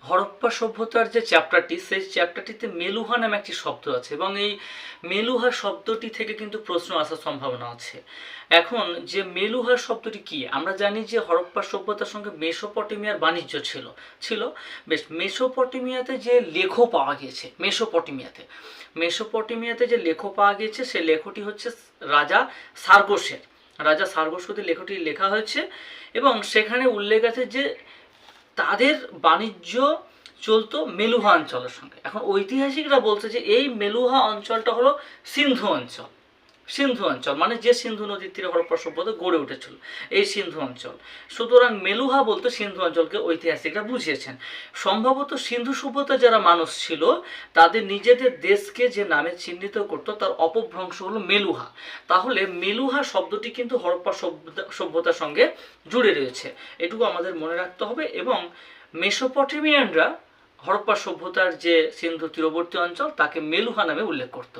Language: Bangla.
হরপ্পা সভ্যতার যে চ্যাপ্টারটি, সেই চ্যাপ্টারটিতে মেলুহা নামে একটি শব্দ আছে এবং এই মেলুহা শব্দটি থেকে কিন্তু প্রশ্ন আসার সম্ভাবনা আছে। এখন যে মেলুহা শব্দটি কি, আমরা জানি যে হরপ্পা সভ্যতার সঙ্গে মেসোপটেমিয়ার বাণিজ্য ছিল বেশ। মেসোপটেমিয়াতে যে লেখ পাওয়া গিয়েছে, মেসোপটেমিয়াতে যে লেখ পাওয়া গিয়েছে, সে লেখটি হচ্ছে রাজা সার্গসের লেখটি লেখা হয়েছে এবং সেখানে উল্লেখ আছে যে তাদের বাণিজ্য চলতো মেলুহা অঞ্চলের সঙ্গে। এখন ঐতিহাসিকরা বলছে যে এই মেলুহা অঞ্চলটা হলো সিন্ধু অঞ্চল, মানে যে সিন্ধু নদীর তীরে হরপ্পা সভ্যতা গড়ে উঠেছিল, এই সিন্ধু অঞ্চল। সুতরাং মেলুহা বলতে সিন্ধু অঞ্চলকে ঐতিহাসিকরা বুঝিয়েছেন। সম্ভবত সিন্ধু সভ্যতা যারা মানুষ ছিল, তাদের নিজেদের দেশকে যে নামে চিহ্নিত করত তার অপভ্রংশ হলো মেলুহা। তাহলে মেলুহা শব্দটি কিন্তু হরপ্পা সভ্যতার সঙ্গে জুড়ে রয়েছে, এটুকু আমাদের মনে রাখতে হবে। এবং মেসোপটেমিয়ানরা হরপ্পা সভ্যতার যে সিন্ধু তীরবর্তী অঞ্চল তাকে মেলুহা নামে উল্লেখ করত।